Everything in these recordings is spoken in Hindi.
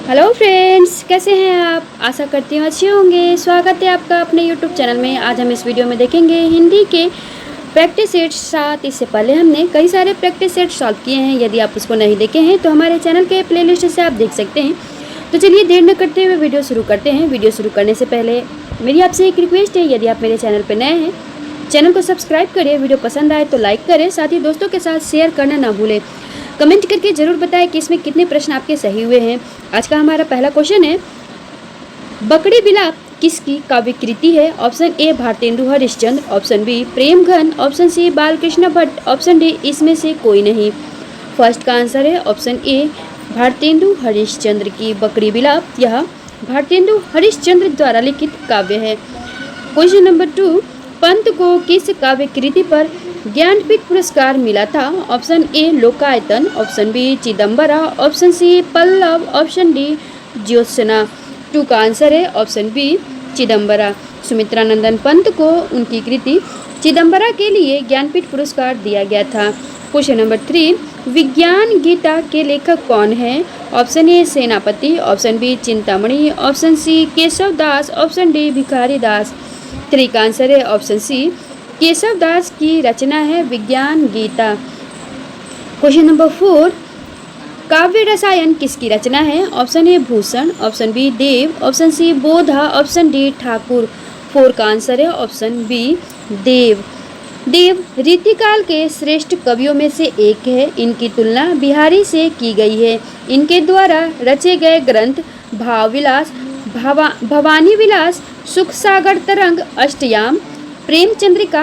हेलो फ्रेंड्स, कैसे हैं आप। आशा करती हूँ अच्छे होंगे। स्वागत है आपका अपने यूट्यूब चैनल में। आज हम इस वीडियो में देखेंगे हिंदी के प्रैक्टिस सेट 7। इससे पहले हमने कई सारे प्रैक्टिस सेट सॉल्व किए हैं। यदि आप उसको नहीं देखे हैं तो हमारे चैनल के प्लेलिस्ट से आप देख सकते हैं। तो चलिए देर न करते हुए वीडियो शुरू करते हैं। वीडियो शुरू करने से पहले मेरी आपसे एक रिक्वेस्ट है, यदि आप मेरे चैनल पर नए हैं चैनल को सब्सक्राइब करें, वीडियो पसंद आए तो लाइक करें, साथ ही दोस्तों के साथ शेयर करना ना भूलें। कमेंट करके ज़रूर बताएं कि इसमें कितने प्रश्न आपके सही हुए हैं। आज का हमारा पहला क्वेश्चन है, बकड़ी बिलाप किसकी काव्य कृति है। Option A Bharatendu Harishchandra, option B Premghan, option C Balkrishna Bhatt, option D इसमें से कोई नहीं। फर्स्ट का आंसर है ऑप्शन ए भारतेंदु हरिश्चंद्र की बकड़ी बिलाप। यह भारतेंदु हरिश्चंद्र द्वारा लिखित काव्य है। क्वेश्चन नंबर 2, पंत को किस काव्य कृति पर ज्ञानपीठ पुरस्कार मिला था। Option A Lokayatan, option B Chidambara, option C Pallav, option D Jyotsna. 2 का आंसर है ऑप्शन बी चिदम्बरा। सुमित्रा नंदन पंत को उनकी कृति चिदम्बरा के लिए ज्ञानपीठ पुरस्कार दिया गया था। क्वेश्चन नंबर 3, विज्ञान गीता के लेखक कौन है। Option A Senapati, option B Chintamani, option C Keshav Das, option D Bhikhari Das. 3 का आंसर है ऑप्शन सी केशव दास की रचना है विज्ञान गीता। क्वेश्चन नंबर 4, काव्य रसायन किसकी रचना है। Option A Bhushan, option B Dev, option C Bodha, option D Thakur. 4 का आंसर है ऑप्शन बी देव। देव रीतिकाल के श्रेष्ठ कवियों में से एक है। इनकी तुलना बिहारी से की गई है। इनके द्वारा रचे गए ग्रंथ भावविलास, भवानी विलास, सुख सागर तरंग, अष्टयाम, प्रेम चंद्रिका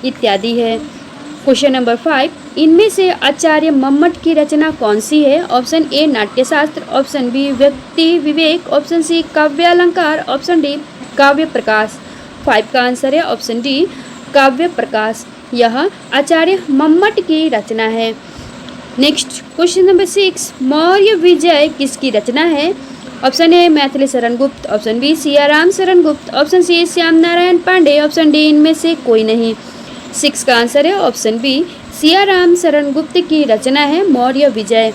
इत्यादि है। क्वेश्चन नंबर 5, इनमें से आचार्य मम्मट की रचना कौन सी है। Option A Natyashastra, option B Vyakti Vivek, option C काव्य अलंकार, ऑप्शन डी काव्य प्रकाश। 5 का आंसर है ऑप्शन डी काव्य प्रकाश। यह आचार्य मम्मट की रचना है। नेक्स्ट क्वेश्चन नंबर 6, मौर्य विजय किसकी रचना है। ऑप्शन ए Maithili Sharan Gupt, option B Siyaram Sharan Gupt, option C Shyam Narayan Pandey, option D इनमें से कोई नहीं। 6 का आंसर है ऑप्शन बी सियाराम शरण गुप्त की रचना है मौर्य विजय।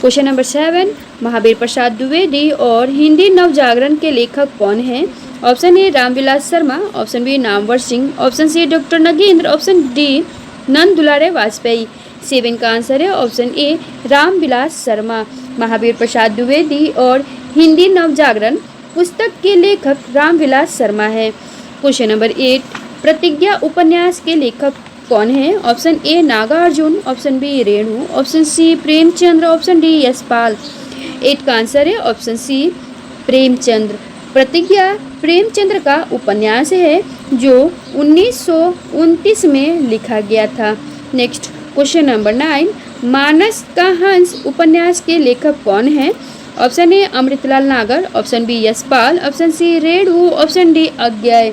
क्वेश्चन नंबर 7, महावीर प्रसाद द्विवेदी और हिंदी नवजागरण के लेखक कौन हैं। Option A Ramvilas Sharma, option B Namvar Singh, option C doctor Nagendra, option D Nand Dulare Vajpeyi. 7 का आंसर है ऑप्शन ए रामविलास शर्मा। महावीर प्रसाद द्विवेदी और हिंदी नवजागरण पुस्तक के लेखक रामविलास शर्मा है। क्वेश्चन नंबर 8, प्रतिज्ञा उपन्यास के लेखक कौन है। Option A Nagarjun, option B Renu, option C Premchandra, option D Yashpal. 8 का आंसर है ऑप्शन सी प्रेमचंद्र। प्रतिज्ञा प्रेमचंद्र का उपन्यास है जो 1929 में लिखा गया था। नेक्स्ट क्वेश्चन नंबर 9, मानस का हंस उपन्यास के लेखक कौन है। Option A Amritlal Nagar, option B Yashpal, option C Renu, option D Agyeya.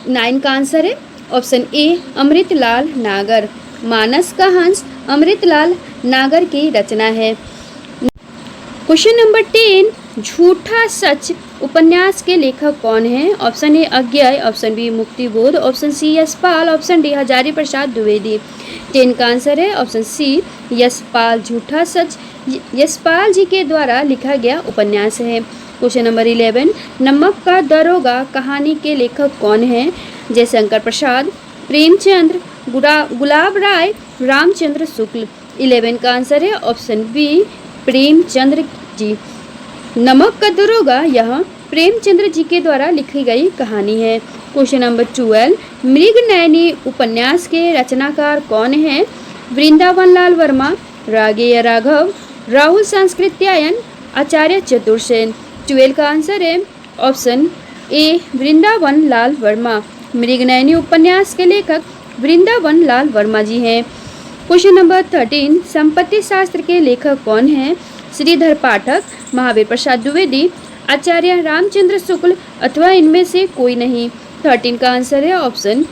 9 का आंसर है ऑप्शन ए अमृतलाल नागर। मानस का हंस अमृतलाल नागर की रचना है। क्वेश्चन नंबर 10, झूठा सच उपन्यास के लेखक कौन है। Option A Agyeya, option B Muktibodh, option C Yashpal, option D Hazari Prasad Dwivedi. 10 का आंसर है ऑप्शन सी यशपाल। झूठा सच यशपाल जी के द्वारा लिखा गया उपन्यास है। क्वेश्चन नंबर 11, नमक का दरोगा कहानी के लेखक कौन है। जयशंकर प्रसाद, प्रेमचंद्र, गुलाब राय, रामचंद्र शुक्ल। 11 का आंसर है ऑप्शन बी प्रेमचंद्र जी। नमक का दरोगा यह प्रेमचंद्र जी के द्वारा लिखी गई कहानी है। क्वेश्चन नंबर 12, मृगनयनी उपन्यास के रचनाकार कौन है। वृंदावन लाल वर्मा, रागेय राघव, राहुल सांस्कृत्यायन, आचार्य चतुर्सेन। 12 का आंसर है ऑप्शन ए वृंदावन लाल वर्मा। मृगनयनी उपन्यास के लेखक वृंदावन लाल वर्मा जी हैं। क्वेश्चन नंबर 13, संपत्ति शास्त्र के लेखक कौन हैं। श्रीधर पाठक, महावीर प्रसाद द्विवेदी, आचार्य रामचंद्र शुक्ल अथवा इनमें से कोई नहीं। 13 का आंसर है ऑप्शन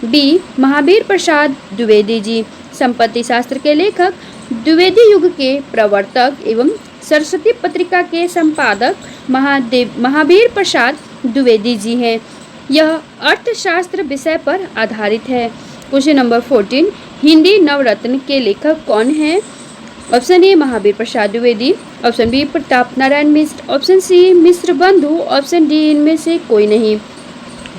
बी महावीर प्रसाद द्विवेदी जी। संपत्ति शास्त्र के लेखक द्विवेदी युग के प्रवर्तक एवं सरस्वती पत्रिका के संपादक महावीर प्रसाद द्विवेदी जी हैं। यह अर्थशास्त्र विषय पर आधारित है। क्वेश्चन नंबर 14, हिंदी नवरत्न के लेखक कौन हैं। Option A Mahavir Prasad Dwivedi, option B Pratap Narayan Mishra, option C Mishra Bandhu, option D इनमें से कोई नहीं।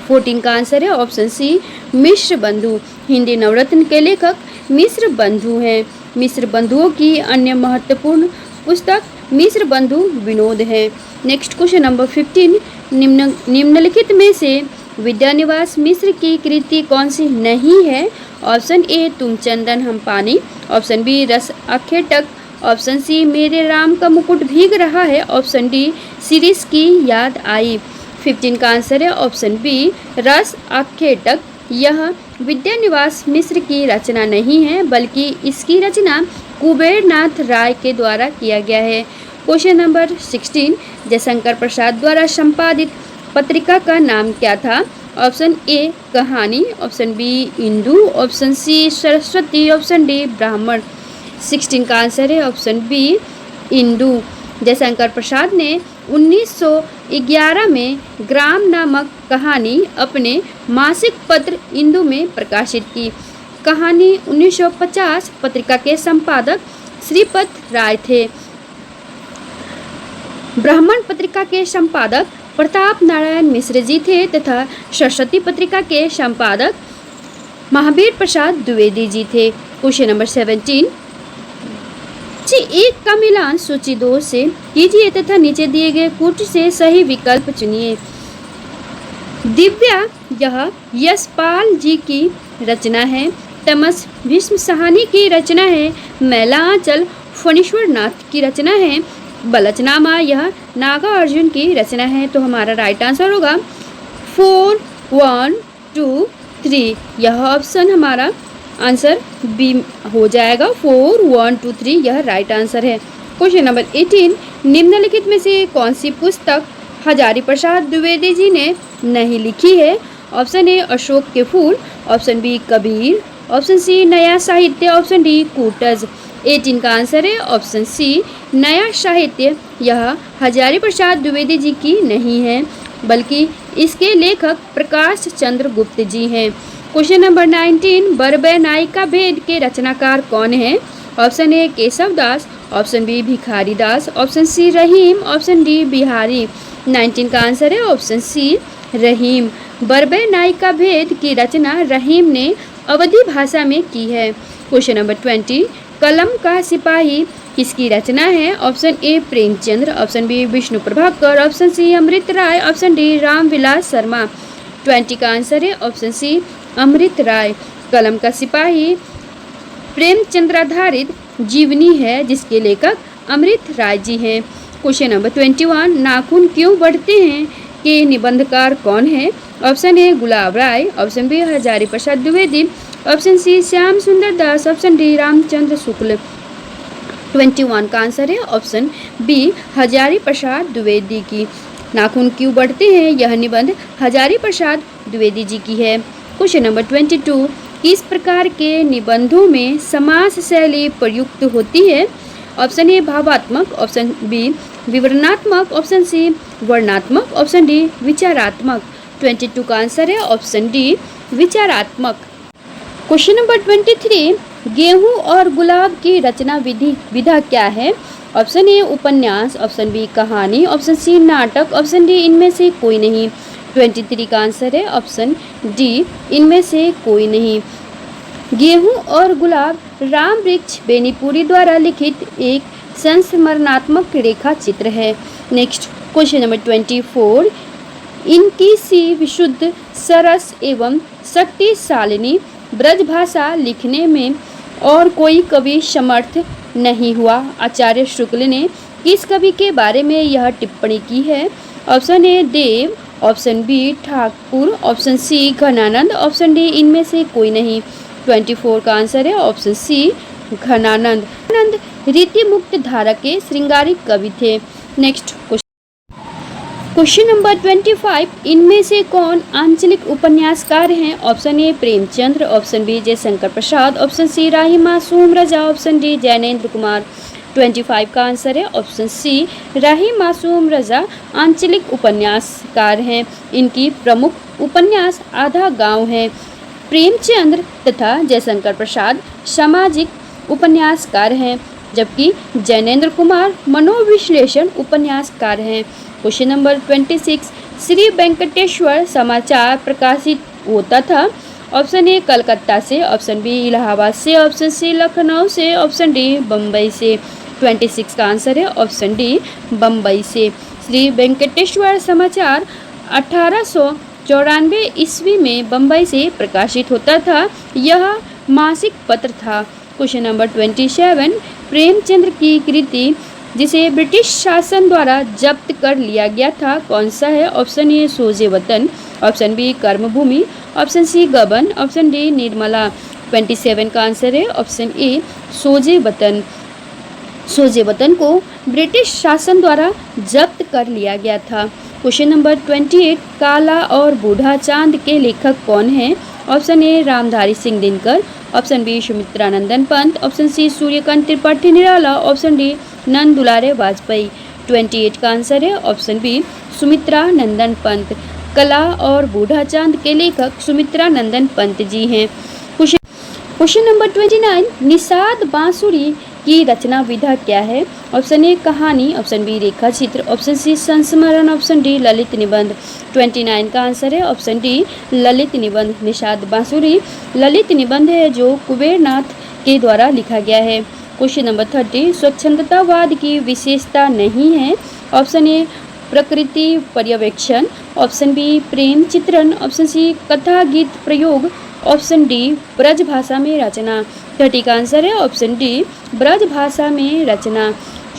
14 का आंसर है ऑप्शन सी मिश्र बंधु। हिंदी नवरत्न के लेखक मिश्र बंधु हैं। मिश्र बंधुओं की अन्य महत्वपूर्ण पुस्तक मिश्र बंधु विनोद है। नेक्स्ट क्वेश्चन नंबर 15, निम्नलिखित में से विद्यानिवास मिश्र की कृति कौन सी नहीं है? ऑप्शन ए तुम चंदन हम पानी, ऑप्शन बी रस आखेटक, ऑप्शन सी मेरे राम का मुकुट भीग रहा है, ऑप्शन डी शिरीष की याद आई। 15 का आंसर है ऑप्शन बी रस आखेटक। यह विद्यानिवास मिश्र की रचना नहीं है, बल्कि इसकी रचना कुबेरनाथ राय के द्वारा किया गया है। क्वेश्चन नंबर 16, जयशंकर प्रसाद द्वारा संपादित पत्रिका का नाम क्या था? ऑप्शन ए कहानी, option B Indu, option C Saraswati, option D Brahman. 16 का आंसर है ऑप्शन बी इंदु। जयशंकर प्रसाद ने 1911 में ग्राम नामक कहानी अपने मासिक पत्र इंदु में प्रकाशित की। कहानी 1950 पत्रिका के संपादक श्रीपत राय थे। ब्राह्मण पत्रिका के संपादक प्रताप नारायण मिश्र जी थे तथा सरस्वती पत्रिका के संपादक महावीर प्रसाद द्विवेदी जी थे। क्वेश्चन नंबर 17, एक का मिलान सूची 2 से कीजिए तथा नीचे दिए गए कूट से सही विकल्प चुनिए। दिव्या यह यशपाल जी की रचना है। तमस भीष्म साहनी की रचना है। मैला आंचल फणीश्वर नाथ की रचना है। बलचनामा यह नागा अर्जुन की रचना है। तो हमारा राइट आंसर होगा 4, 1, 2, 3। यह ऑप्शन हमारा आंसर बी हो जाएगा। 4, 1, 2, 3 यह राइट आंसर है। क्वेश्चन नंबर 18, निम्नलिखित में से कौन सी पुस्तक हजारी प्रसाद द्विवेदी जी ने नहीं लिखी है? ऑप्शन ए अशोक के फूल, option B Kabir, option C नया साहित्य, ऑप्शन डी कूटज। 18 का आंसर है ऑप्शन सी नया साहित्य। यह हजारी प्रसाद द्विवेदी जी की नहीं है, बल्कि इसके लेखक प्रकाश चंद्र गुप्त जी हैं। क्वेश्चन नंबर 19, बरबै नायिका भेद के रचनाकार कौन है? Option A Keshav Das, option B Bhikhari Das, option C Rahim, option D Bihari. 19 का आंसर है ऑप्शन सी रहीम। बरबै नायिका भेद की रचना रहीम ने अवधी भाषा में की है। क्वेश्चन नंबर 20, कलम का सिपाही किसकी रचना है? Option A Premchandra, option B Vishnu Prabhakar, option C Amrit Rai, option D Ramvilas Sharma. 20 का आंसर है ऑप्शन सी अमृत राय। कलम का सिपाही प्रेमचंद्राधारित जीवनी है जिसके लेखक अमृत राय जी हैं। क्वेश्चन नंबर 21, नाखून क्यों बढ़ते हैं के निबंधकार कौन है? Option A Gulab Rai, option B Hazari Prasad Dwivedi, option C Shyam Sundar Das, option D Ramchandra Shukla. 21 का आंसर है ऑप्शन बी हजारी प्रसाद द्विवेदी की। नाखून क्यों बढ़ते हैं यह निबंध हजारी प्रसाद द्विवेदी जी की है। क्वेश्चन नंबर 22, किस प्रकार के निबंधों में समास शैली प्रयुक्त होती है? ऑप्शन ए भावात्मक, ऑप्शन बी विवरणात्मक, ऑप्शन सी वर्णात्मक, ऑप्शन डी विचारात्मक। 22 का आंसर है ऑप्शन डी विचारात्मक। क्वेश्चन नंबर 23, गेहूं और गुलाब की रचना विधा क्या है? ऑप्शन ए उपन्यास, ऑप्शन बी कहानी, ऑप्शन सी नाटक, ऑप्शन डी इनमें से कोई नहीं। 23 का आंसर है ऑप्शन डी इनमें से कोई नहीं। गेहूं और गुलाब राम वृक्ष बेनीपुरी द्वारा लिखित एक संस्मरणात्मक रेखा चित्र है। नेक्स्ट क्वेश्चन नंबर 24, इनकी सी विशुद्ध सरस एवं शक्तिशालिनी ब्रज भाषा लिखने में और कोई कवि समर्थ नहीं हुआ। आचार्य शुक्ल ने किस कवि के बारे में यह टिप्पणी की है? Option A Dev, option B Thakur, option C Ghananand, option D इनमें से कोई नहीं। 24 का आंसर है ऑप्शन सी घनानंद। घनानंद रीति मुक्त धारा के श्रृंगारिक कवि थे। नेक्स्ट क्वेश्चन नंबर 25, इनमें से कौन आंचलिक उपन्यासकार हैं? Option A Premchandra, option B Jaishankar Prasad, option C Rahi Masoom Raza, option D Jainendra Kumar. 25 का आंसर है ऑप्शन सी राही मासूम रजा आंचलिक उपन्यासकार हैं। इनकी प्रमुख उपन्यास आधा गांव है। प्रेमचंद्र तथा जयशंकर प्रसाद सामाजिक उपन्यासकार हैं। जबकि जैनेन्द्र कुमार मनोविश्लेषण उपन्यासकार हैं। क्वेश्चन नंबर 26, श्री वेंकटेश्वर समाचार प्रकाशित होता था। ऑप्शन ए कलकत्ता से, ऑप्शन बी इलाहाबाद से, ऑप्शन सी लखनऊ से, ऑप्शन डी बम्बई से। 26 का आंसर है ऑप्शन डी बम्बई से। श्री वेंकटेश्वर समाचार 1894 ईस्वी में बम्बई से प्रकाशित होता था। यह मासिक पत्र था। क्वेश्चन नंबर 27, प्रेमचंद्र की कृति जिसे ब्रिटिश शासन द्वारा जब्त कर लिया गया था कौन सा है? ऑप्शन ए सोजे वतन, ऑप्शन बी कर्मभूमि, ऑप्शन सी गबन, ऑप्शन डी निर्मला। 27 का आंसर है ऑप्शन ए सोजे वतन। सोजे वतन को ब्रिटिश शासन द्वारा जब्त कर लिया गया था। क्वेश्चन नंबर 28, काला और बूढ़ा चांद के लेखक कौन हैं? Option A Ramdhari Singh Dinkar, option B Sumitranandan Pant, option C Suryakant Tripathi Nirala, option D Nand Dulare Vajpeyi. 28 का आंसर है ऑप्शन बी सुमित्रानंदन पंत। कला और बूढ़ा चांद के लेखक सुमित्रानंदन पंत जी हैं। क्वेश्चन नंबर 29, निषाद बांसुरी की रचना विधा क्या है? ऑप्शन ए कहानी, ऑप्शन बी रेखा चित्र, ऑप्शन सी संस्मरण, ऑप्शन डी ललित निबंध। 29 का आंसर है ऑप्शन डी ललित निबंध। निषाद बांसुरी ललित निबंध है जो कुबेरनाथ के द्वारा लिखा गया है। क्वेश्चन नंबर 30, स्वच्छंदतावाद की विशेषता नहीं है। ऑप्शन ए प्रकृति पर्यवेक्षण, ऑप्शन बी प्रेम चित्रण, ऑप्शन सी कथा गीत प्रयोग, ऑप्शन डी ब्रज भाषा में रचना। 30 का आंसर है ऑप्शन डी ब्रज भाषा में रचना।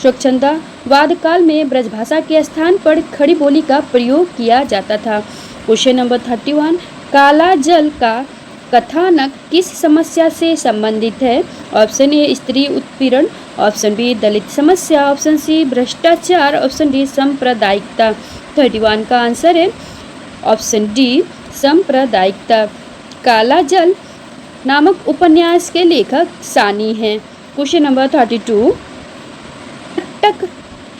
स्वच्छंदतावाद काल में ब्रज भाषा के स्थान पर खड़ी बोली का प्रयोग किया जाता था। क्वेश्चन नंबर 31, काला जल का कथानक किस समस्या से संबंधित है? ऑप्शन ए स्त्री उत्पीड़न, ऑप्शन बी दलित समस्या, ऑप्शन सी भ्रष्टाचार, ऑप्शन डी सांप्रदायिकता। 31 का आंसर है ऑप्शन डी सांप्रदायिकता। काला जल नामक उपन्यास के लेखक सानी हैं। क्वेश्चन नंबर 32, नाटक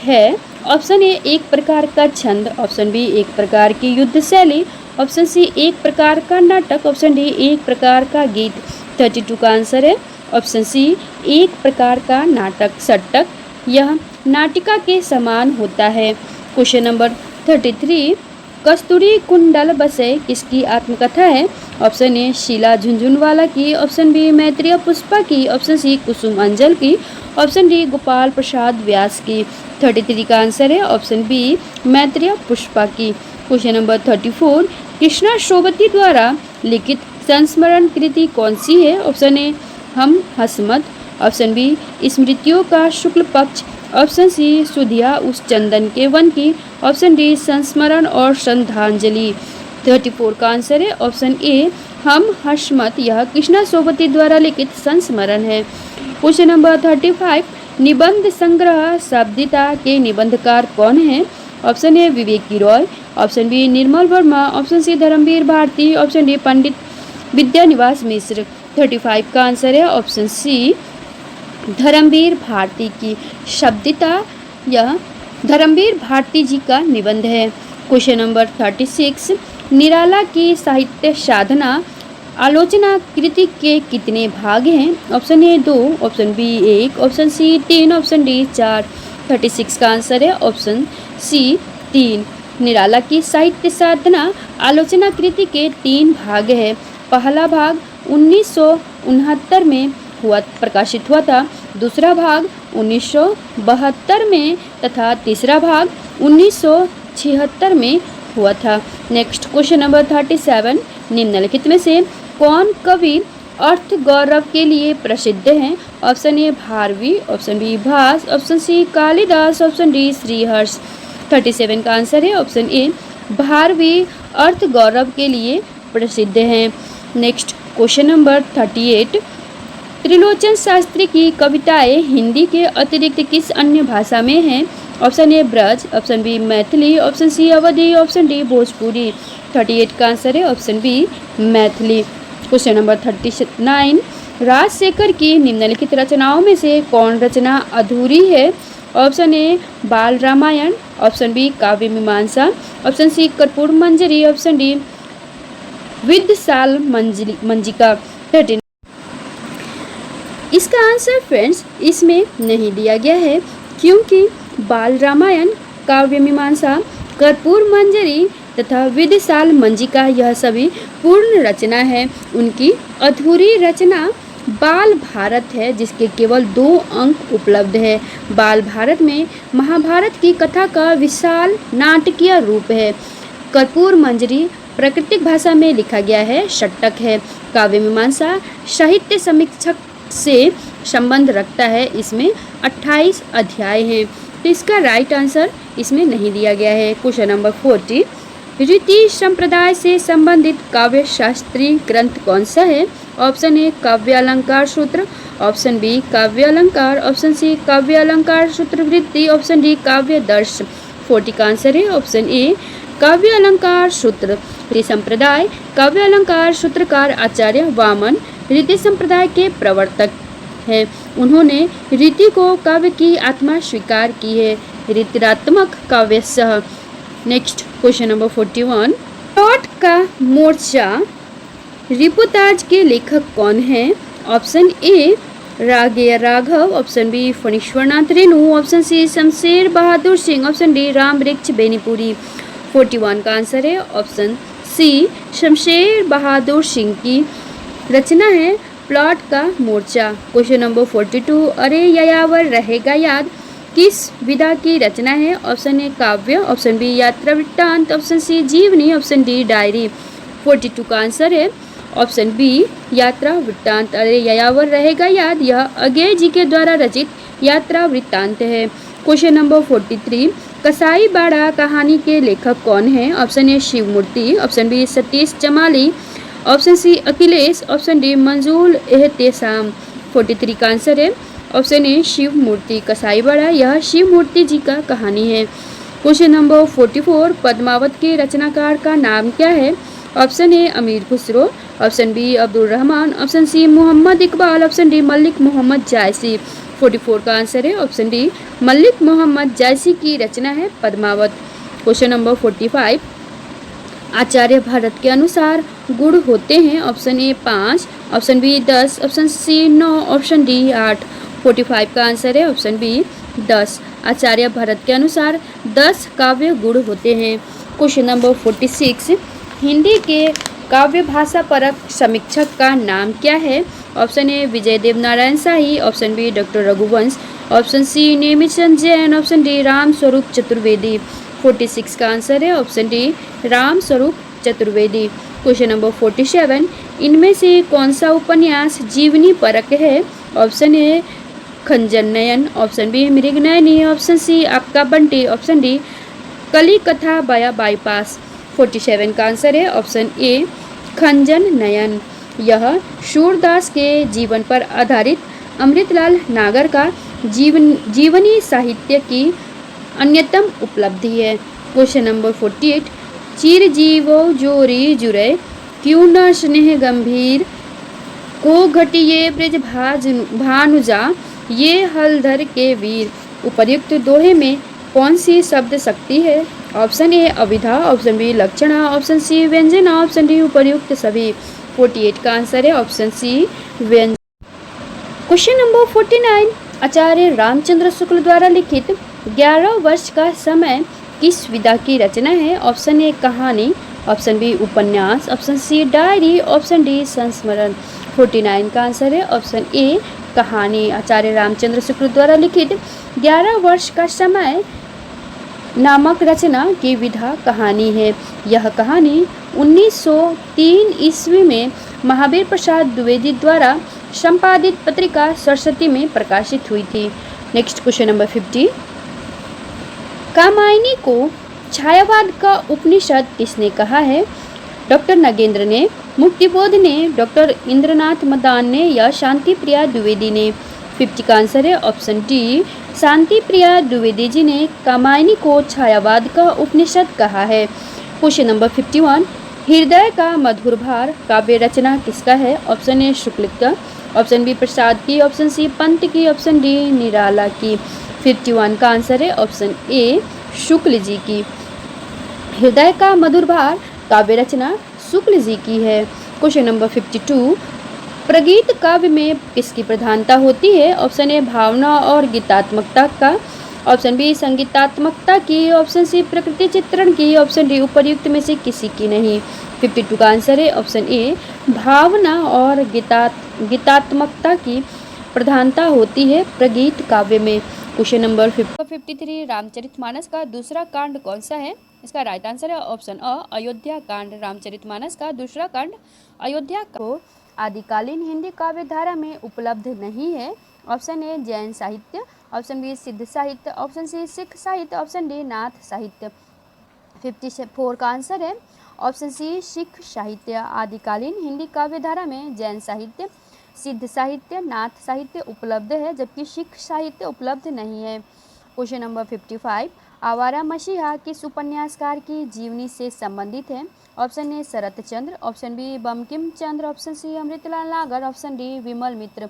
है। ऑप्शन ए एक प्रकार का छंद, ऑप्शन बी एक प्रकार की युद्ध शैली, ऑप्शन सी एक प्रकार का नाटक, ऑप्शन डी एक प्रकार का गीत। 32 का आंसर है ऑप्शन सी एक प्रकार का नाटक। सट्टक यह नाटिका के समान होता है। क्वेश्चन नंबर 33, कस्तूरी कुंडल बसे किसकी आत्मकथा है? ऑप्शन ए शीला झुंझुनवाला की, ऑप्शन बी मैत्रेय पुष्पा की, ऑप्शन सी कुसुम अंजल की, ऑप्शन डी गोपाल प्रसाद व्यास की। 33 का आंसर है ऑप्शन बी मैत्रेय पुष्पा की। क्वेश्चन नंबर 34, कृष्णा सोबती द्वारा लिखित संस्मरण कृति कौन सी है? ऑप्शन ए हम हसमत, ऑप्शन बी स्मृतियों का शुक्ल पक्ष, ऑप्शन सी सुधिया उस चंदन के वन की, ऑप्शन डी संस्मरण और श्रद्धांजलि। 34 का आंसर है ऑप्शन ए हम हसमत। यह कृष्णा सोबती द्वारा लिखित संस्मरण है। क्वेश्चन नंबर 35, निबंध संग्रह शब्दिता के निबंधकार कौन है? Option A Viveki Rai, option B Nirmal Verma, option C Dharamvir Bharati, option D Pandit Vidyaniwas Mishra. 35 का आंसर है ऑप्शन सी धर्मवीर भारती की शब्दिता। यह धर्मवीर भारती जी का निबंध है। क्वेश्चन नंबर 36, निराला की साहित्य साधना आलोचना कृति के कितने भाग हैं? Option A 2, option B 1, option C 3, option D 4। 36 का आंसर है ऑप्शन सी 3। निराला की साहित्य साधना आलोचना कृति के 3 भाग है। पहला भाग 1969 में प्रकाशित हुआ था, दूसरा भाग 1972 में तथा तीसरा भाग 1976 में हुआ था। नेक्स्ट क्वेश्चन नंबर 37, निम्नलिखित में से कौन कवि अर्थ गौरव के लिए प्रसिद्ध हैं? Option A Bharavi, option B Bhas, option C Kalidas, option D Shriharsh. 37 का आंसर है ऑप्शन ए भारवी अर्थ गौरव के लिए प्रसिद्ध हैं। Next question number 38, Trilochan Shastri की कविताएं हिंदी के अतिरिक्त किस अन्य भाषा में हैं? Option A Braj, option B Maithili, option C Awadhi, option D Bhojpuri. 38 का आंसर है option B Maithili. Question number 39, Rajshekhar की निम्नलिखित रचनाओं में से कौन रचना अधूरी है? ऑप्शन ए बाल रामायण, ऑप्शन बी काव्य मीमांसा, ऑप्शन सी कर्पूर मंजरी, ऑप्शन डी विद्यशाल मंजिका। 39, इसका आंसर फ्रेंड्स इसमें नहीं दिया गया है, क्योंकि बाल रामायण, काव्य मीमांसा, कर्पूर मंजरी तथा विदिशाल मंजिका यह सभी पूर्ण रचना है। उनकी अधूरी रचना बाल भारत है, जिसके केवल 2 अंक उपलब्ध है। बाल भारत में महाभारत की कथा का विशाल नाटकीय रूप है। कर्पूर मंजरी प्राकृतिक भाषा में लिखा गया है, षट्क है। काव्य मीमांसा साहित्य समीक्षक से संबंध रखता है, इसमें 28 अध्याय हैं। तो इसका राइट आंसर इसमें नहीं दिया गया है। क्वेश्चन नंबर 40, रीति संप्रदाय से संबंधित काव्य शास्त्रीय ग्रंथ कौन सा है? ऑप्शन ए काव्य अलंकार सूत्र, ऑप्शन बी काव्य अलंकार, ऑप्शन सी काव्य अलंकार सूत्र वृत्ति, ऑप्शन डी काव्य दर्श। 40 का आंसर है ऑप्शन ए काव्य अलंकार सूत्र। रीति संप्रदाय काव्य अलंकार सूत्रकार आचार्य वामन रीति संप्रदाय के प्रवर्तक हैं। उन्होंने रीति को काव्य की आत्मा स्वीकार की है। रीतिरात्मक काव्य सह। नेक्स्ट क्वेश्चन नंबर 41, प्लॉट का मोर्चा रिपोर्टाज के लेखक कौन है? Option A Rageya Raghav, option B Phanishwarnath Renu, option C Shamsher Bahadur Singh, option D Ram Vriksh Benipuri. 41 का आंसर है ऑप्शन सी शमशेर बहादुर सिंह की रचना है प्लॉट का मोर्चा। क्वेश्चन नंबर 42, अरे यायावर रहेगा याद किस विधा की रचना है? ऑप्शन ए काव्य, ऑप्शन बी यात्रा वृत्तांत, ऑप्शन सी जीवनी, ऑप्शन डी डायरी। 42 का आंसर है ऑप्शन बी यात्रा वृत्तांत। अरे यायावर रहेगा याद यह अज्ञेय जी के द्वारा रचित यात्रा वृत्तांत है। क्वेश्चन नंबर 43, कसाई बाड़ा कहानी के लेखक कौन है? Option A Shivmurti, option B Satish Chamali, option C Akhilesh, option D Manzoor Ehtesham. 43 का आंसर है ऑप्शन ए शिवमूर्ति। कसाई बाड़ा यह शिवमूर्ति जी का कहानी है। क्वेश्चन नंबर 44, पद्मावत के रचनाकार का नाम क्या है? Option A Amir Khusro, option B Abdul Rahman, option C Mohammad Iqbal, option D Malik Mohammad Jayasi. 44 का आंसर है ऑप्शन डी मलिक मोहम्मद जायसी की रचना है पद्मावत। क्वेश्चन नंबर 45, आचार्य भरत के अनुसार गुण होते हैं? Option A 5, option B 10, option C 9, option D 8। 45 का आंसर है ऑप्शन बी 10। आचार्य भरत के अनुसार 10 काव्य गुण होते हैं। क्वेश्चन नंबर 46, हिंदी के काव्य भाषा परक समीक्षक का नाम क्या है? Option A Vijay Dev Narayan Shahi, option B doctor Raghuvansh, option C Nemichand Jain, option D Ram Swaroop Chaturvedi. 46 का आंसर है option D Ram Swaroop Chaturvedi. Question number 47, इनमें से कौन सा उपन्यास जीवनी परक है? Option A Khanjan Nayan, option B Mrignayani, option C Aapka Bunty, option D कली कथा बाया बाईपास। 47 का आंसर है ऑप्शन ए खंजन नयन। यह सूरदास के जीवन पर आधारित अमृतलाल नागर का जीवनी साहित्य की अन्यतम उपलब्धि है। क्वेश्चन नंबर 48, चिर जीवो जोरी जुरे क्यों न स्नेह गंभीर को घटिये ब्रज भानुजा ये हलधर के वीर। उपर्युक्त दोहे में कौन सी शब्द शक्ति है? ऑप्शन ए अभिधा, ऑप्शन बी लक्षणा, ऑप्शन सी व्यंजना, ऑप्शन डी उपर्युक्त सभी। 48 का आंसर है ऑप्शन सी व्यंजन। क्वेश्चन नंबर 49, आचार्य रामचंद्र शुक्ल द्वारा लिखित 11 वर्ष का समय किस विधा की रचना है? ऑप्शन ए कहानी, ऑप्शन बी उपन्यास, option C diary, option D संस्मरण। 49 का आंसर है ऑप्शन ए कहानी। आचार्य रामचंद्र शुक्ल द्वारा लिखित 11 वर्ष का समय नामक रचना की विधा कहानी है। यह कहानी 1903 ईस्वी में महावीर प्रसाद द्विवेदी द्वारा संपादित पत्रिका सरस्वती में प्रकाशित हुई थी। नेक्स्ट क्वेश्चन नंबर 50, कामायनी को छायावाद का उपनिषद किसने कहा है? डॉक्टर नगेंद्र ने, मुक्तिबोध ने, डॉक्टर इंद्रनाथ मदान ने या शांति प्रिया द्विवेदी ने। 50 का आंसर है ऑप्शन डी शांति प्रिया द्विवेदी जी ने कामायनी को छायावाद का उपनिषद कहा है। क्वेश्चन नंबर 51, हृदय का मधुर भार काव्य रचना किसका है? ऑप्शन ए शुक्ल का, ऑप्शन बी प्रसाद की, ऑप्शन सी पंत की, ऑप्शन डी निराला की। 51 का आंसर है ऑप्शन ए शुक्ल जी की। हृदय का मधुर भार काव्य रचना शुक्ल जी की है। क्वेश्चन नंबर 52, प्रगीत काव्य में किसकी प्रधानता होती है? ऑप्शन ए भावना और गीतात्मकता का, ऑप्शन बी संगीतात्मकता की, ऑप्शन सी प्रकृति चित्रण की, ऑप्शन डी उपर्युक्त में से किसी की नहीं। 52 का आंसर है ऑप्शन ए भावना और गीतात्मकता की प्रधानता होती है प्रगीत काव्य में। क्वेश्चन नंबर 53, रामचरितमानस का दूसरा कांड कौन सा है? इसका राइट आंसर है ऑप्शन अ अयोध्या कांड। रामचरितमानस का दूसरा कांड अयोध्या कांड आदिकालीन हिंदी काव्य धारा में उपलब्ध नहीं है। ऑप्शन ए जैन साहित्य, ऑप्शन बी सिद्ध साहित्य, ऑप्शन सी सिख साहित्य, ऑप्शन डी नाथ साहित्य। 54 का आंसर है ऑप्शन सी सिख साहित्य। आदिकालीन हिंदी काव्य धारा में जैन साहित्य, सिद्ध साहित्य, नाथ साहित्य उपलब्ध है, जबकि सिख साहित्य उपलब्ध नहीं है। क्वेश्चन नंबर 55, आवारा मसीहा किस उपन्यासकार की जीवनी से संबंधित है? Option A Sharat Chandra, option B Bankim Chandra, option C Amritlal Nagar, option D विमल मित्र।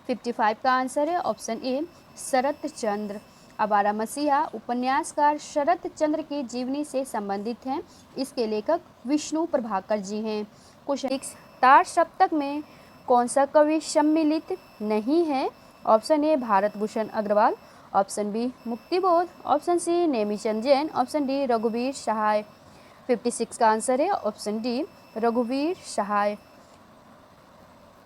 55 का आंसर है ऑप्शन ए शरत चंद्र। आवारा मसीहा उपन्यासकार शरत चंद्र की जीवनी से संबंधित हैं। इसके लेखक विष्णु प्रभाकर जी हैं। क्वेश्चन 6, तार सप्तक में कौन सा कवि सम्मिलित नहीं है? Option A Bharat Bhushan Agrawal, option B Muktibodh, option C Nemichand Jain, option D रघुवीर सहाय। 56 का आंसर है ऑप्शन डी रघुवीर सहाय।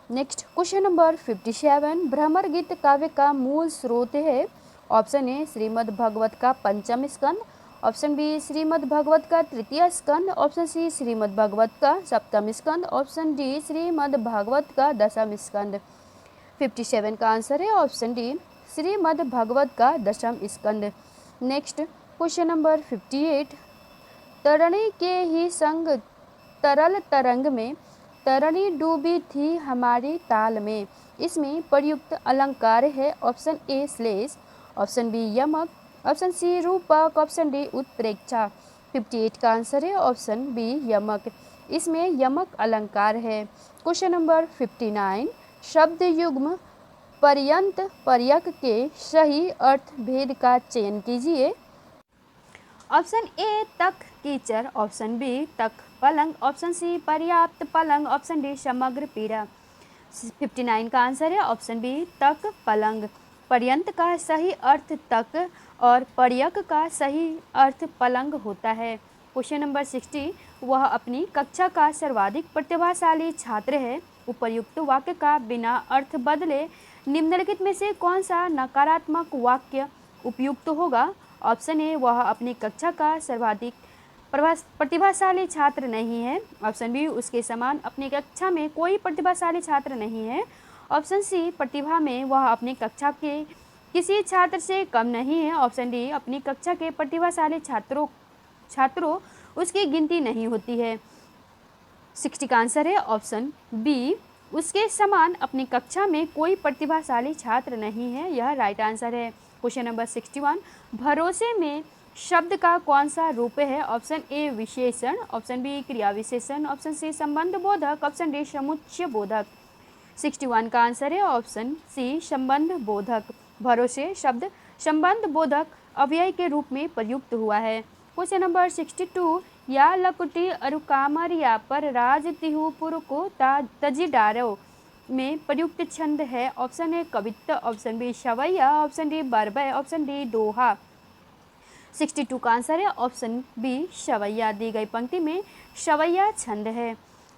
नेक्स्ट क्वेश्चन नंबर 57, भ्रमर गीत काव्य का मूल स्रोत है? ऑप्शन ए श्रीमद् भगवत का पंचम स्कंद, ऑप्शन बी श्रीमद् भगवत का तृतीय स्कंद, ऑप्शन सी श्रीमद् भगवत का सप्तम स्कंद, ऑप्शन डी श्रीमद् भागवत का दशम स्कंद। 57 का आंसर है ऑप्शन डी श्रीमद् भागवत का दशम स्कंद। नेक्स्ट क्वेश्चन नंबर 58, तरणी के ही संग तरल तरंग में तरणी डूबी थी हमारी ताल में, इसमें प्रयुक्त अलंकार है? ऑप्शन ए श्लेष, ऑप्शन बी यमक, ऑप्शन सी रूपक, ऑप्शन डी उत्प्रेक्षा। 58 का आंसर है ऑप्शन बी यमक, इसमें यमक अलंकार है। क्वेश्चन नंबर 59, शब्द युग्म पर्यंत पर्यक के सही अर्थ भेद का चयन कीजिए। ऑप्शन ए तक कीचड़, ऑप्शन बी तक पलंग, ऑप्शन सी पर्याप्त पलंग, ऑप्शन डी समग्र पीड़ा। 59 का आंसर है ऑप्शन बी तक पलंग। पर्यंत का सही अर्थ तक और पर्यक का सही अर्थ पलंग होता है। क्वेश्चन नंबर 60, वह अपनी कक्षा का सर्वाधिक प्रतिभाशाली छात्र है। उपर्युक्त वाक्य का बिना अर्थ बदले निम्नलिखित में से कौन सा नकारात्मक वाक्य उपयुक्त होगा? ऑप्शन ए वह अपनी कक्षा का सर्वाधिक प्रतिभाशाली छात्र नहीं है, ऑप्शन बी उसके समान अपनी कक्षा में कोई प्रतिभाशाली छात्र नहीं है, ऑप्शन सी प्रतिभा में वह अपनी कक्षा के किसी छात्र से कम नहीं है, ऑप्शन डी अपनी कक्षा के प्रतिभाशाली छात्रों उसकी गिनती नहीं होती है। 60 का आंसर है ऑप्शन बी उसके समान अपनी कक्षा में कोई प्रतिभाशाली छात्र नहीं है, यह राइट आंसर है। क्वेश्चन नंबर 61, भरोसे में शब्द का कौन सा रूप है? ऑप्शन ए विशेषण, ऑप्शन बी क्रिया विशेषण, ऑप्शन सी संबंध बोधक, ऑप्शन डी समुच्चय बोधक। 61 का आंसर है ऑप्शन सी संबंध बोधक। भरोसे शब्द संबंध बोधक अव्यय के रूप में प्रयुक्त हुआ है। क्वेश्चन नंबर 62, या लकुटी अरुकामरिया पर राज तिहु पुर को तजी डारो में प्रयुक्त छंद है? ऑप्शन ए कवित्त, ऑप्शन बी शवैया, ऑप्शन डी बरबय, ऑप्शन डी दोहा। 62 का आंसर है ऑप्शन बी शवैया। दी गई पंक्ति में शवैया छंद है।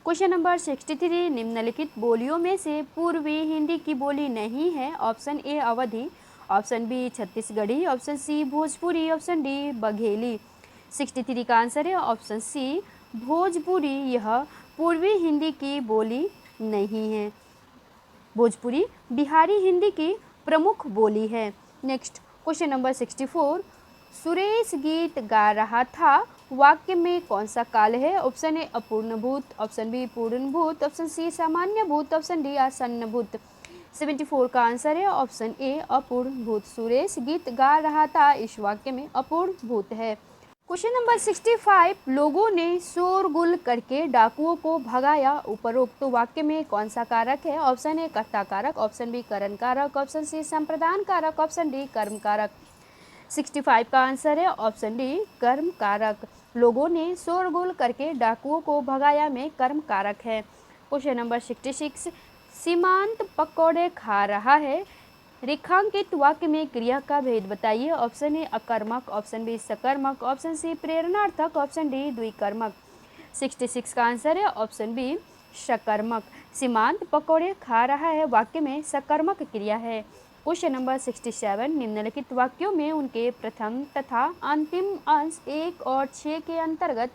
क्वेश्चन नंबर 63, निम्नलिखित बोलियों में से पूर्वी हिंदी की बोली नहीं है? Option A Awadhi, option B Chhattisgarhi, option C Bhojpuri, option D Bagheli. 63 का आंसर है ऑप्शन सी भोजपुरी, यह पूर्वी हिंदी की बोली नहीं है। भोजपुरी बिहारी हिंदी की प्रमुख बोली है। नेक्स्ट क्वेश्चन नंबर 64, सुरेश गीत गा रहा था वाक्य में कौन सा काल है? ऑप्शन ए अपूर्णभूत, ऑप्शन बी पूर्णभूत, ऑप्शन सी सामान्यभूत, ऑप्शन डी आसन्नभूत। 74 का आंसर है ऑप्शन ए अपूर्णभूत। सुरेश गीत गा रहा था इस वाक्य में अपूर्णभूत है। क्वेश्चन नंबर 65, लोगों ने शोरगुल करके डाकुओं को भगाया, उपरोक्त वाक्य में कौन सा कारक है? ऑप्शन ए कर्ता कारक, ऑप्शन बी करण कारक, ऑप्शन सी संप्रदान कारक, ऑप्शन डी कर्म कारक। 65 का आंसर है ऑप्शन डी कर्म कारक। लोगों ने शोरगुल करके डाकुओं को भगाया में कर्म कारक है। क्वेश्चन नंबर 66, सीमांत पकौड़े खा रहा है। रेखांकित वाक्य में क्रिया का भेद बताइए। ऑप्शन ए अकर्मक, ऑप्शन बी सकर्मक, ऑप्शन सी प्रेरणार्थक, ऑप्शन डी द्विकर्मक। 66 का आंसर है ऑप्शन बी सकर्मक। सीमांत पकौड़े खा रहा है वाक्य में सकर्मक क्रिया है। क्वेश्चन नंबर 67, निम्नलिखित वाक्यों में उनके प्रथम तथा अंतिम अंश 1 और 6 के अंतर्गत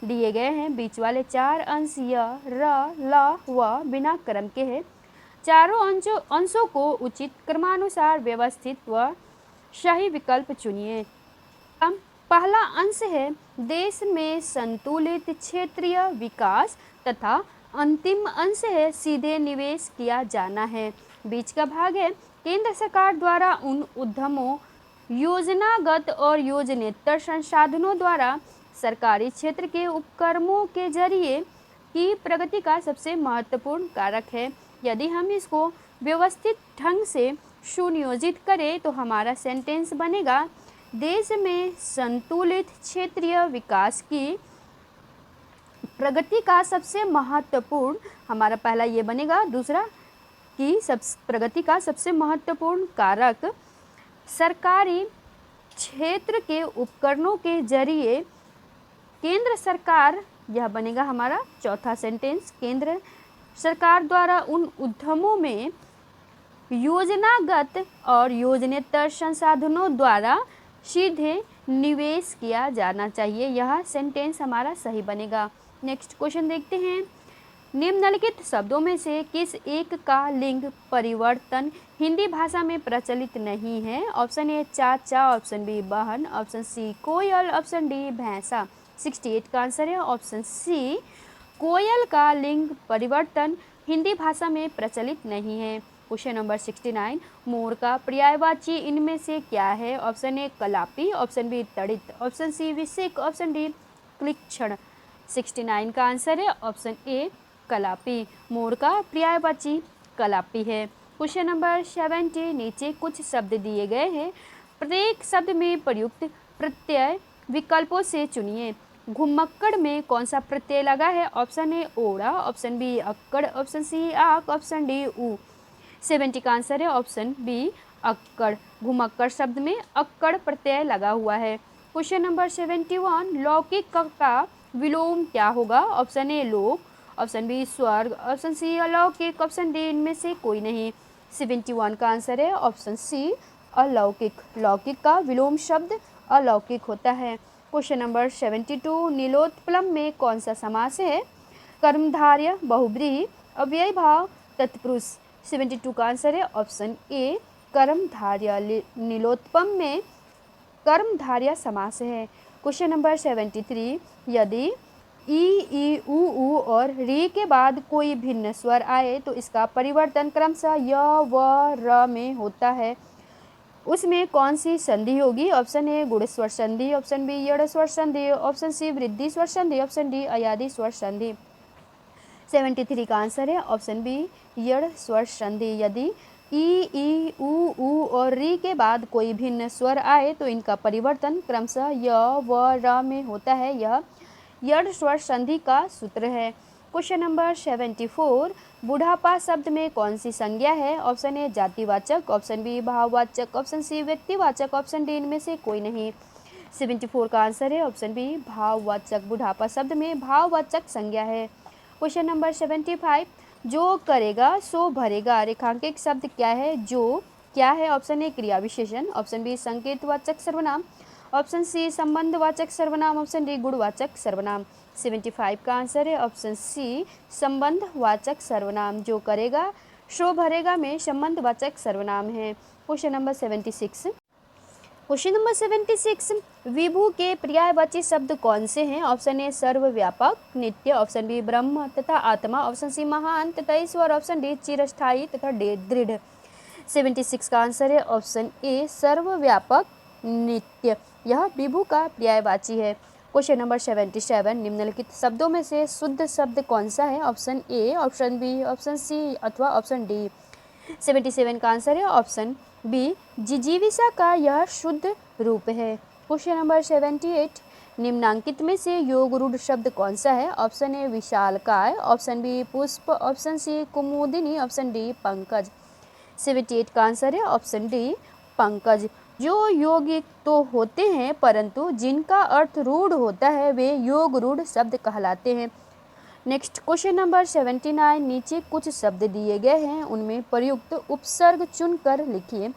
दिए गए हैं। बीच वाले 4 अंश य, र, ल, व बिना क्रम के हैं। चारों अंशों को उचित क्रमानुसार व्यवस्थित व सही विकल्प चुनिए। पहला अंश है देश में संतुलित क्षेत्रीय विकास तथा अंतिम अंश है सीधे निवेश किया जाना है। बीच का भाग है केंद्र सरकार द्वारा उन उद्यमों, योजनागत और योजनेतर संसाधनों द्वारा सरकारी क्षेत्र के उपक्रमों के जरिए की प्रगति का सबसे महत्वपूर्ण कारक है। यदि हम इसको व्यवस्थित ढंग से सुनियोजित करें तो हमारा सेंटेंस बनेगा देश में संतुलित क्षेत्रीय विकास की प्रगति का सबसे महत्वपूर्ण, हमारा पहला ये बनेगा। दूसरा कि प्रगति का सबसे महत्वपूर्ण कारक सरकारी क्षेत्र के उपकरणों के जरिए केंद्र सरकार, यह बनेगा हमारा चौथा सेंटेंस। केंद्र सरकार द्वारा उन उद्यमों में योजनागत और योजनेतर संसाधनों द्वारा सीधे निवेश किया जाना चाहिए। यह सेंटेंस हमारा सही बनेगा। नेक्स्ट क्वेश्चन देखते हैं। निम्नलिखित शब्दों में से किस एक का लिंग परिवर्तन हिंदी भाषा में प्रचलित नहीं है। ऑप्शन ए चाचा, ऑप्शन बी बहन, ऑप्शन सी कोयल, ऑप्शन डी भैंसा। 68 का आंसर है ऑप्शन सी कोयल का लिंग परिवर्तन हिंदी भाषा में प्रचलित नहीं है। क्वेश्चन नंबर 69, मोर का पर्यायवाची इनमें से क्या है। ऑप्शन ए कलापी, ऑप्शन बी तड़ित, ऑप्शन सी विसिक, ऑप्शन डी क्लिक्षण। 69 का आंसर है ऑप्शन ए कलापी। मोर का पर्यायवाची कलापी है। क्वेश्चन नंबर 70, नीचे कुछ शब्द दिए गए हैं, प्रत्येक शब्द में प्रयुक्त प्रत्यय विकल्पों से चुनिए। घुमक्कड़ में कौन सा प्रत्यय लगा है। ऑप्शन ए ओड़ा, ऑप्शन बी अक्कड़, ऑप्शन सी आक, ऑप्शन डी ऊ। 70 का आंसर है ऑप्शन बी अक्कड़। घुमक्कड़ शब्द में अक्कड़ प्रत्यय लगा हुआ है। क्वेश्चन नंबर 71, लौकिक का विलोम क्या होगा। ऑप्शन ए लोक, ऑप्शन बी स्वर्ग, ऑप्शन सी अलौकिक, ऑप्शन डी इनमें से कोई नहीं। 71 का आंसर है ऑप्शन सी अलौकिक। लौकिक का विलोम शब्द अलौकिक होता है। क्वेश्चन नंबर 72, नीलोत्पलम में कौन सा समास है। कर्मधारय, बहुब्रीहि, अव्ययीभाव, तत्पुरुष। 72 का आंसर है ऑप्शन ए कर्मधारय। नीलोत्पम में कर्मधारय समास है। क्वेश्चन नंबर 73, यदि ई उ और री के बाद कोई भिन्न स्वर आए तो इसका परिवर्तन क्रमशः य व र में होता है, उसमें कौन सी संधि होगी। ऑप्शन ए गुण स्वर संधि, ऑप्शन बी यड़ स्वर संधि, ऑप्शन सी वृद्धि स्वर संधि, ऑप्शन डी अयादि स्वर संधि। 73 का आंसर है ऑप्शन बी यड़ स्वर संधि। यदि ई उ और री के बाद कोई भिन्न स्वर आए तो इनका परिवर्तन क्रमशः य व र में होता है। यह यड़ स्वर संधि का सूत्र है। क्वेश्चन नंबर 74, बुढ़ापा शब्द में कौन सी संज्ञा है। ऑप्शन ए जातिवाचक, ऑप्शन बी भाववाचक, ऑप्शन सी व्यक्तिवाचक, ऑप्शन डी इनमें से कोई नहीं। 74 का आंसर है ऑप्शन बी भाववाचक। बुढ़ापा शब्द में भाववाचक संज्ञा है। क्वेश्चन नंबर 75, जो करेगा सो भरेगा रेखांकित शब्द क्या है। जो क्या है। ऑप्शन ए क्रिया विशेषण, ऑप्शन बी संकेतवाचक सर्वनाम, ऑप्शन सी संबंधवाचक सर्वनाम, ऑप्शन डी गुणवाचक सर्वनाम। 75 का आंसर है ऑप्शन सी संबंधवाचक सर्वनाम। जो करेगा सो भरेगा में संबंधवाचक सर्वनाम है। क्वेश्चन नंबर 76, क्वेश्चन नंबर 76, विभु के पर्यायवाची शब्द कौन से हैं। ऑप्शन ए सर्वव्यापक, नित्य, ऑप्शन बी ब्रह्म तथा आत्मा, ऑप्शन सी महान तथा ईश्वर, ऑप्शन डी चिरस्थायी तथा दृढ़। 76 का आंसर है ऑप्शन ए सर्वव्यापक, नित्य। यह विभु का पर्यायवाची है। क्वेश्चन नंबर 77, निम्नलिखित शब्दों में से शुद्ध शब्द कौन सा है। Option A, option B, option C अथवा ऑप्शन डी। 77 का आंसर है ऑप्शन बी जिजीविषा का यह शुद्ध रूप है। क्वेश्चन नंबर 78, निम्नांकित में से योग रूढ़ शब्द कौन सा है? ऑप्शन ए विशालकाय, ऑप्शन बी पुष्प, ऑप्शन सी कुमुदिनी, ऑप्शन डी पंकज। 78 का आंसर है ऑप्शन डी पंकज। जो यौगिक तो होते हैं परंतु जिनका अर्थ रूढ़ होता है वे योग रूढ़ शब्द कहलाते हैं। नेक्स्ट क्वेश्चन नंबर 79, नीचे कुछ शब्द दिए गए हैं उनमें प्रयुक्त उपसर्ग चुनकर लिखिए।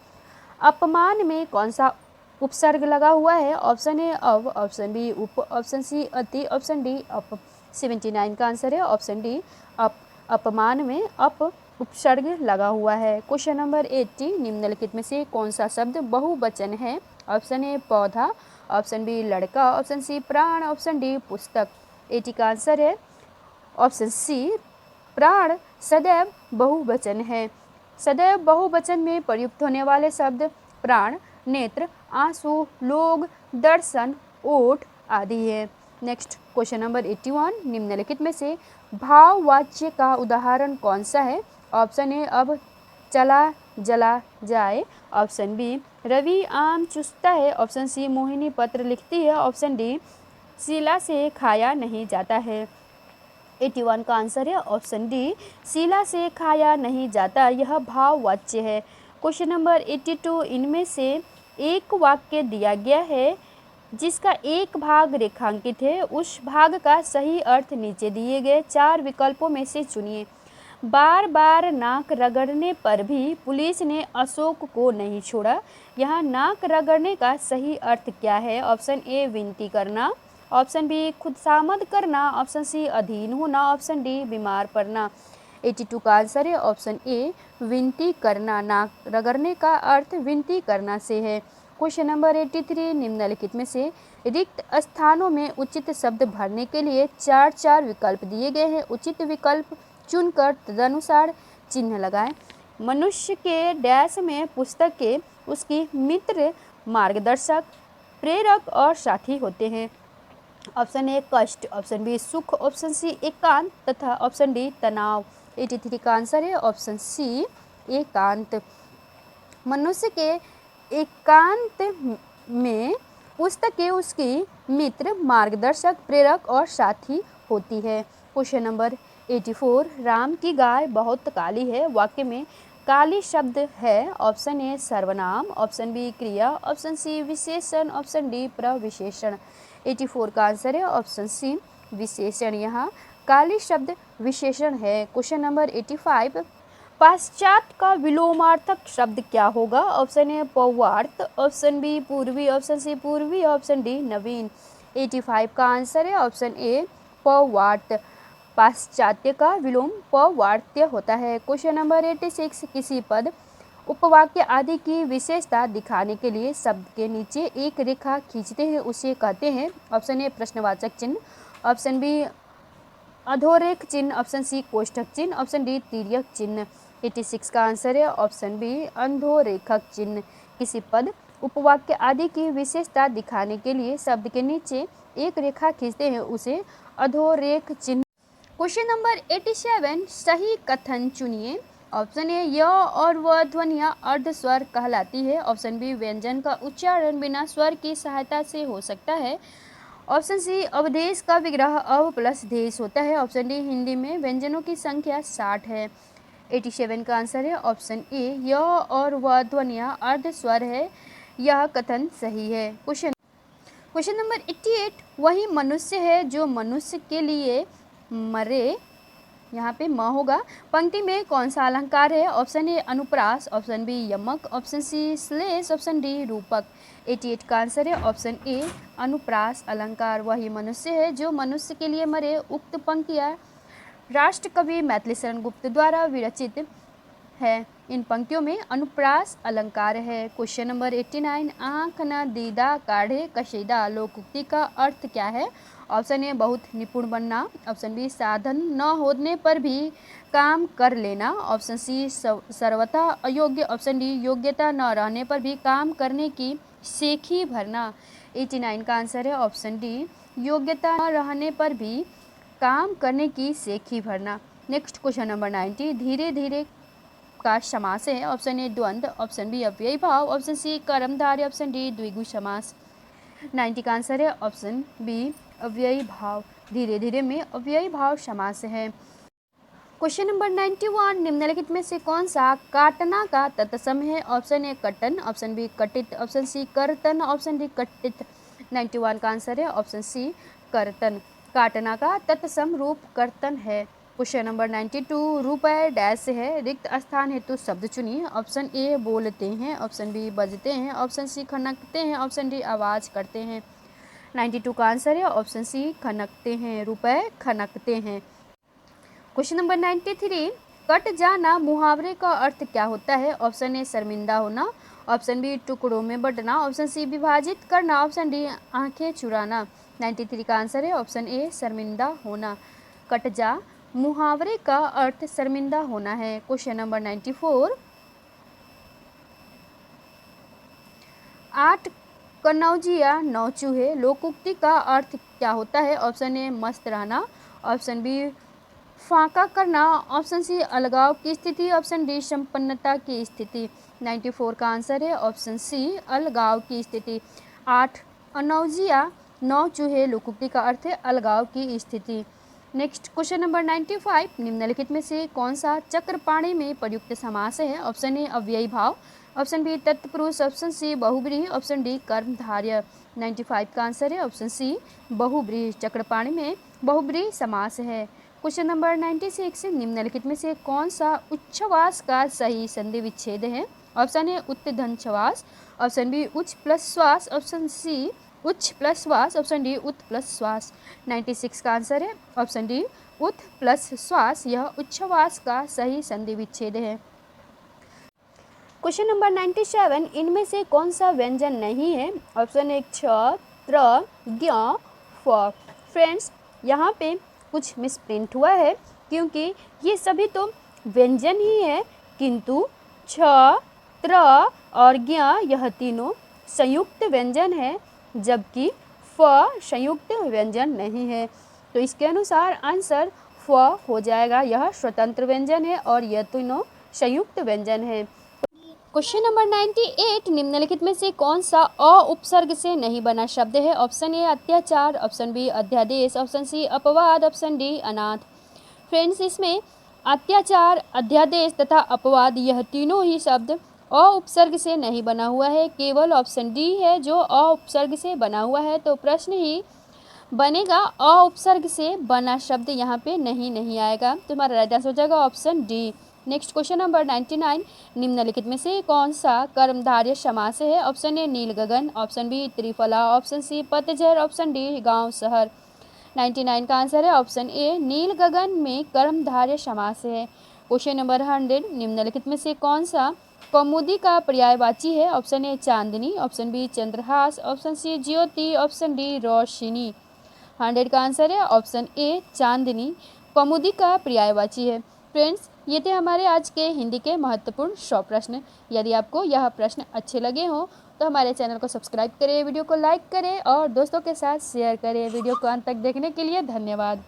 अपमान में कौन सा उपसर्ग लगा हुआ है? ऑप्शन ए अव, ऑप्शन बी उप, ऑप्शन सी अति, ऑप्शन डी अप। 79 का आंसर है ऑप्शन डी अप। अपमान में अप उपसर्ग लगा हुआ है। क्वेश्चन नंबर 80, निम्नलिखित में से कौन सा शब्द बहुवचन है? ऑप्शन ए पौधा, ऑप्शन बी लड़का, ऑप्शन सी प्राण, ऑप्शन डी पुस्तक। 80 का आंसर है ऑप्शन सी प्राण सदैव बहुवचन है। सदैव बहुवचन में प्रयुक्त होने वाले शब्द प्राण, नेत्र, आंसू, लोग, दर्शन, ओठ आदि है। नेक्स्ट क्वेश्चन नंबर 81, निम्नलिखित में से भाववाच्य का उदाहरण कौन सा है? ऑप्शन ए अब चला जला जाए, ऑप्शन बी रवि आम चूसता है, ऑप्शन सी मोहिनी पत्र लिखती है, ऑप्शन डी शीला से खाया नहीं जाता है। 81 का आंसर है ऑप्शन डी शीला से खाया नहीं जाता, यह भाववाच्य है। क्वेश्चन नंबर 82, इनमें से एक वाक्य दिया गया है जिसका एक भाग रेखांकित है, उस भाग का सही अर्थ नीचे दिए गए 4 विकल्पों में से चुनिए। बार बार नाक रगड़ने पर भी पुलिस ने अशोक को नहीं छोड़ा, यहाँ नाक रगड़ने का सही अर्थ क्या है? ऑप्शन ए विनती करना, ऑप्शन बी खुदसामद करना, ऑप्शन सी अधीन होना, ऑप्शन डी बीमार पड़ना। 82 का आंसर है ऑप्शन ए विनती करना। नाक रगड़ने का अर्थ विनती करना से है। क्वेश्चन नंबर 83, निम्नलिखित में से रिक्त स्थानों में उचित शब्द भरने के लिए 4 विकल्प दिए गए हैं। उचित विकल्प चुनकर तदनुसार चिन्ह लगाएं। मनुष्य के डैश में पुस्तक के उसकी मित्र, मार्गदर्शक, प्रेरक और साथी होते हैं। ऑप्शन ए कष्ट, ऑप्शन बी सुख, ऑप्शन सी एकांत तथा ऑप्शन डी तनाव। 83 का आंसर है ऑप्शन सी एकांत। मनुष्य के एकांत में पुस्तकें उसकी मित्र, मार्गदर्शक, प्रेरक और साथी होती है। क्वेश्चन नंबर 84, राम की गाय बहुत काली है, वाक्य में काली शब्द है। ऑप्शन ए सर्वनाम, ऑप्शन बी क्रिया, ऑप्शन सी विशेषण, ऑप्शन डी प्रविशेषण। 84 का आंसर है ऑप्शन सी विशेषण, यहाँ काली शब्द विशेषण है। क्वेश्चन नंबर 85, पाश्चात्य का विलोमार्थक शब्द क्या होगा? ऑप्शन ए पौवार्त, ऑप्शन बी पूर्वी, ऑप्शन सी पूर्वी, ऑप्शन डी नवीन। 85 का आंसर है ऑप्शन ए पौवार्त। पाश्चात्य का विलोम पौवार्त्य होता है। क्वेश्चन नंबर 86, किसी पद, उपवाक्य आदि की विशेषता दिखाने के लिए शब्द के नीचे एक रेखा खींचते हैं, उसे कहते हैं। ऑप्शन ए प्रश्नवाचक चिन्ह, ऑप्शन बी अधोरेख चिन्ह, ऑप्शन सी कोष्ठक चिन्ह, ऑप्शन डी तिर्यक चिन्ह। 86 का आंसर है ऑप्शन बी अधोरेखक चिन्ह। किसी पद, उपवाक्य आदि की विशेषता दिखाने के लिए शब्द के नीचे एक रेखा खींचते हैं, उसे अधोरेख चिन्ह। क्वेश्चन नंबर 87, सही कथन चुनिए। ऑप्शन ए य और व ध्वनियाँ अर्ध स्वर कहलाती है, ऑप्शन बी व्यंजन का उच्चारण बिना स्वर की सहायता से हो सकता है, ऑप्शन सी अवदेश का विग्रह अव प्लस देश होता है, ऑप्शन डी हिंदी में व्यंजनों की संख्या 60 है। 87 का आंसर है ऑप्शन ए य और व ध्वनियाँ अर्ध स्वर है, यह कथन सही है। क्वेश्चन नंबर 88, वही मनुष्य है जो मनुष्य के लिए मरे, यहाँ पे म होगा। पंक्ति में कौन सा अलंकार है? ऑप्शन ए अनुप्रास, ऑप्शन बी यमक, ऑप्शन सी श्लेष, ऑप्शन डी रूपक। 88 का आंसर है ऑप्शन ए अनुप्रास अलंकार। वही मनुष्य है जो मनुष्य के लिए मरे, उक्त पंक्तियाँ राष्ट्रकवि मैथिली शरण गुप्त द्वारा विरचित है। इन पंक्तियों में अनुप्रास अलंकार है। क्वेश्चन नंबर 89, आँख न दीदा काढ़े कशीदा लोकोक्ति का अर्थ क्या है? ऑप्शन ए बहुत निपुण बनना, ऑप्शन बी साधन न होने पर भी काम कर लेना, ऑप्शन सी सर्वथा अयोग्य, ऑप्शन डी योग्यता न रहने पर भी काम करने की सेखी भरना। 89 का आंसर है ऑप्शन डी योग्यता न रहने पर भी काम करने की सेखी भरना। नेक्स्ट क्वेश्चन नंबर 90, धीरे धीरे का समास है। ऑप्शन ए द्वंद्व, ऑप्शन बी अव्ययी भाव, ऑप्शन सी कर्मधारय, ऑप्शन डी द्विगु समास। 90 का आंसर है ऑप्शन बी अव्ययी भाव। धीरे धीरे में अव्ययी भाव समास है। क्वेश्चन नंबर 91, निम्नलिखित में से कौन सा काटना का तत्सम है? ऑप्शन ए कटन, ऑप्शन बी कटित, ऑप्शन सी करतन, ऑप्शन डी कटित। 91 का आंसर है ऑप्शन सी करतन। काटना का तत्सम रूप कर्तन है। क्वेश्चन नंबर 92, रुपए डैश है, रिक्त स्थान हेतु शब्द चुनिए। ऑप्शन ए बोलते हैं, ऑप्शन बी बजते हैं, ऑप्शन सी खनकते हैं, ऑप्शन डी आवाज करते हैं। 92 का आंसर है ऑप्शन सी खनकते हैं, रुपए खनकते हैं। क्वेश्चन नंबर 93, कट जाना मुहावरे का अर्थ क्या होता है? ऑप्शन ए शर्मिंदा होना, ऑप्शन बी टुकड़ों में बंटना, ऑप्शन सी विभाजित करना, ऑप्शन डी आंखें चुराना। 93 का आंसर है ऑप्शन ए शर्मिंदा होना। कट जा मुहावरे का अर्थ शर्मिंदा होना है। क्वेश्चन नंबर 94, 8 कनौजिया 9 चूहे लोकोक्ति का अर्थ क्या होता है? ऑप्शन ए मस्त रहना, ऑप्शन बी फाका करना, ऑप्शन सी अलगाव की स्थिति, ऑप्शन डी संपन्नता की स्थिति। 94 का आंसर है ऑप्शन सी अलगाव की स्थिति। 8 अनौजिया 9 चूहे लोकोक्ति का अर्थ है अलगाव की स्थिति। नेक्स्ट क्वेश्चन नंबर 95, निम्नलिखित में से कौन सा चक्रपाणी में प्रयुक्त समास है? ऑप्शन ए अव्ययी भाव, ऑप्शन बी तत्पुरुष, ऑप्शन सी बहुब्रीहि, ऑप्शन डी कर्मधारय। 95 का आंसर है ऑप्शन सी बहुब्रीहि। चक्रपाणी में बहुब्रीहि समास है। क्वेश्चन नंबर 96, निम्नलिखित में से कौन सा उच्छ्वास का सही संधि विच्छेद है? ऑप्शन ए उत्तधन श्वास, ऑप्शन बी उच्च प्लस श्वास, ऑप्शन सी उच्च प्लस श्वास, ऑप्शन डी उत प्लस श्वास। 96 का आंसर है ऑप्शन डी उत प्लस श्वास, यह उच्छ्वास का सही संधि विच्छेद है। क्वेश्चन नंबर 97, इनमें से कौन सा व्यंजन नहीं है? ऑप्शन ए छ, त्र, ज्ञ, फ। फ्रेंड्स, यहाँ पे कुछ मिसप्रिंट हुआ है क्योंकि ये सभी तो व्यंजन ही है, किंतु छ, त्र और ज्ञ यह तीनों संयुक्त व्यंजन है, जबकि फ संयुक्त व्यंजन नहीं है। तो इसके अनुसार आंसर फ हो जाएगा। यह स्वतंत्र व्यंजन है और यह तीनों संयुक्त व्यंजन है। क्वेश्चन नंबर 98, निम्नलिखित में से कौन सा अ उपसर्ग से नहीं बना शब्द है? ऑप्शन ए अत्याचार, ऑप्शन बी अध्यादेश, ऑप्शन सी अपवाद, ऑप्शन डी अनाथ। फ्रेंड्स, इसमें अत्याचार, अध्यादेश तथा अपवाद यह तीनों ही शब्द अ उपसर्ग से नहीं बना हुआ है। केवल ऑप्शन डी है जो अ उपसर्ग से बना हुआ है। तो प्रश्न ही बनेगा अ उपसर्ग से बना शब्द यहाँ पे नहीं आएगा। तो हमारा राइट आंसर हो जाएगा option D. Next question number 99, निम्नलिखित में से कौन सा कर्मधारय समास है? ऑप्शन ए नील गगन, ऑप्शन बी त्रिफला, ऑप्शन सी पतझड़, ऑप्शन डी गांव शहर। 99 का आंसर है ऑप्शन ए नील गगन में कर्मधारय समास है। क्वेश्चन नंबर 100, निम्नलिखित में से कौन सा कौमुदी का पर्यायवाची है? ऑप्शन ए चांदनी, ऑप्शन बी चंद्रहास, ऑप्शन सी ज्योति, ऑप्शन डी रोशनी। 100 का आंसर है ऑप्शन ए चांदनी कौमुदी का पर्यायवाची है। फ्रेंड्स, ये थे हमारे आज के हिंदी के महत्वपूर्ण 100 प्रश्न। यदि आपको यह प्रश्न अच्छे लगे हों तो हमारे चैनल को सब्सक्राइब करें, वीडियो को लाइक करें और दोस्तों के साथ शेयर करें। वीडियो को अंत तक देखने के लिए धन्यवाद।